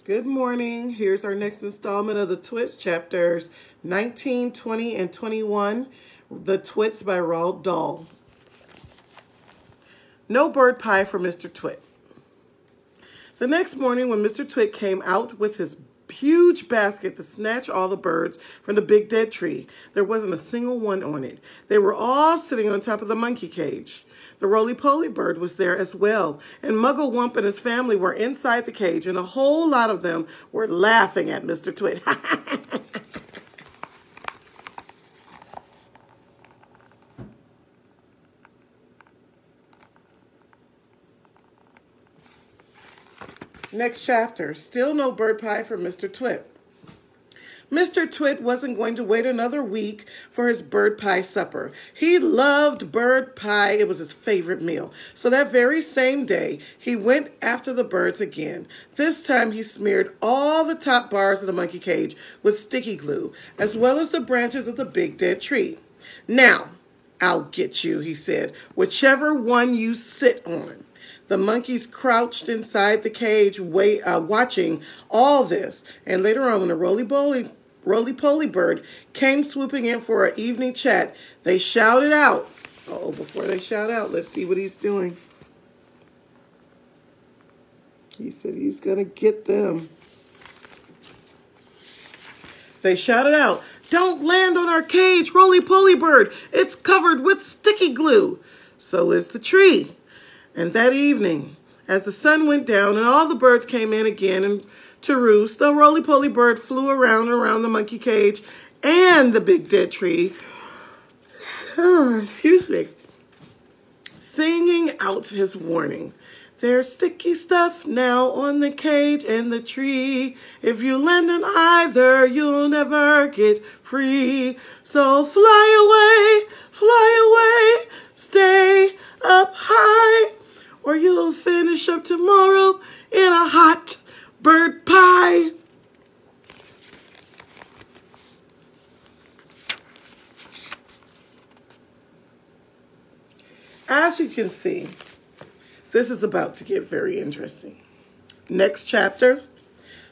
Good morning. Here's our next installment of the Twits, chapters 19, 20, and 21. The Twits by Roald Dahl. No bird pie for Mr. Twit. The next morning, when Mr. Twit came out with his huge basket to snatch all the birds from the big dead tree, there wasn't a single one on it. They were all sitting on top of the monkey cage. The roly-poly bird was there as well, and Muggle Wump and his family were inside the cage, and a whole lot of them were laughing at Mr. Twit. Next chapter, still no bird pie for Mr. Twit. Mr. Twit wasn't going to wait another week for his bird pie supper. He loved bird pie. It was his favorite meal. So that very same day, he went after the birds again. This time he smeared all the top bars of the monkey cage with sticky glue, as well as the branches of the big dead tree. Now, I'll get you, he said, whichever one you sit on. The monkeys crouched inside the cage, watching all this. And later on, when the roly-poly bird came swooping in for an evening chat, they shouted out. Oh, before they shout out, let's see what he's doing. He said he's going to get them. They shouted out, "Don't land on our cage, roly-poly bird. It's covered with sticky glue. So is the tree." And that evening, as the sun went down and all the birds came in again and to roost, the roly-poly bird flew around and around the monkey cage and the big dead tree, excuse me, singing out his warning. "There's sticky stuff now on the cage and the tree. If you land on either, you'll never get free. So fly away, stay up high, or you'll finish up tomorrow in a hot bird pie." As you can see, this is about to get very interesting. Next chapter,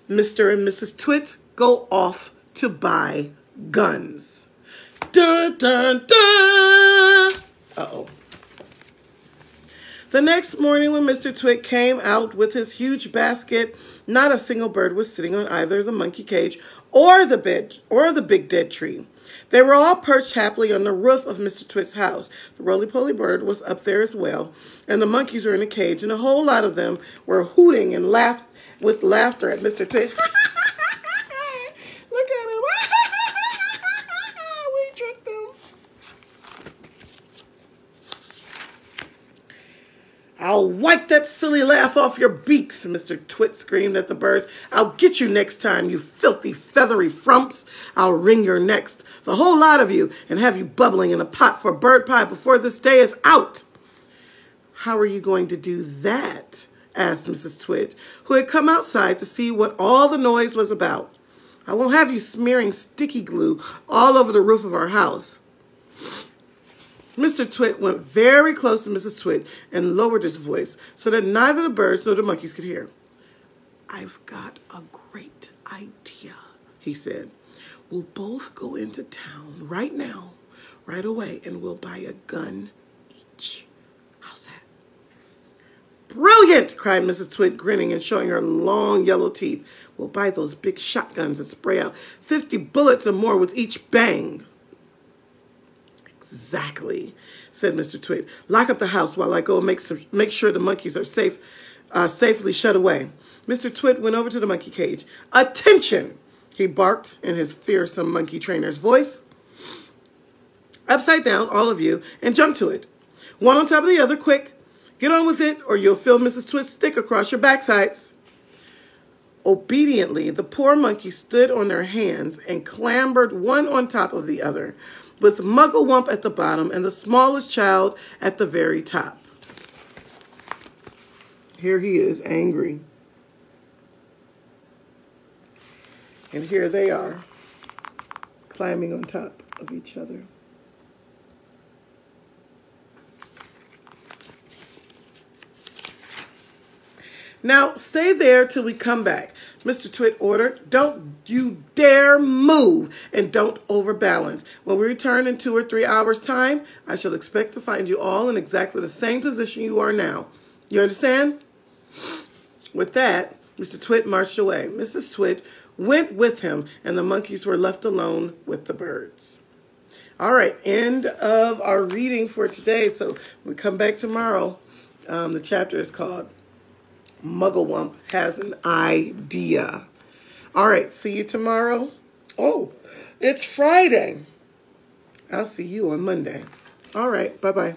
Mr. and Mrs. Twit go off to buy guns. Dun, dun, dun! Uh-oh. The next morning when Mr. Twit came out with his huge basket, not a single bird was sitting on either the monkey cage or the big dead tree. They were all perched happily on the roof of Mr. Twit's house. The roly-poly bird was up there as well, and the monkeys were in a cage, and a whole lot of them were hooting and laughed with laughter at Mr. Twit. Look at him. We tricked him. "I'll wipe that silly laugh off your beaks," Mr. Twit screamed at the birds. "I'll get you next time, you filthy, feathery frumps. I'll wring your necks, the whole lot of you, and have you bubbling in a pot for bird pie before this day is out." "How are you going to do that?" asked Mrs. Twit, who had come outside to see what all the noise was about. "I won't have you smearing sticky glue all over the roof of our house." Mr. Twit went very close to Mrs. Twit and lowered his voice so that neither the birds nor the monkeys could hear. "I've got a great idea," he said. "We'll both go into town right now, right away, and we'll buy a gun each. How's that?" "Brilliant!" cried Mrs. Twit, grinning and showing her long yellow teeth. "We'll buy those big shotguns and spray out 50 bullets or more with each bang." "Exactly," said Mr. Twit. "Lock up the house while I go and make sure the monkeys are safely shut away." Mr. Twit went over to the monkey cage. "Attention!" he barked in his fearsome monkey trainer's voice. "Upside down, all of you, and jump to it. One on top of the other, quick. Get on with it, or you'll feel Mrs. Twit's stick across your backsides." Obediently, the poor monkeys stood on their hands and clambered one on top of the other, with Muggle Wump at the bottom and the smallest child at the very top. Here he is, angry. And here they are, climbing on top of each other. Now, stay there till we come back. Mr. Twit ordered, don't you dare move and don't overbalance. When we return in 2 or 3 hours' time, I shall expect to find you all in exactly the same position you are now. You understand? With that, Mr. Twit marched away. Mrs. Twit went with him, and the monkeys were left alone with the birds. All right, end of our reading for today. So when we come back tomorrow, the chapter is called Mugglewump Has an Idea. All right, see you tomorrow. Oh, it's Friday. I'll see you on Monday. All right, bye-bye.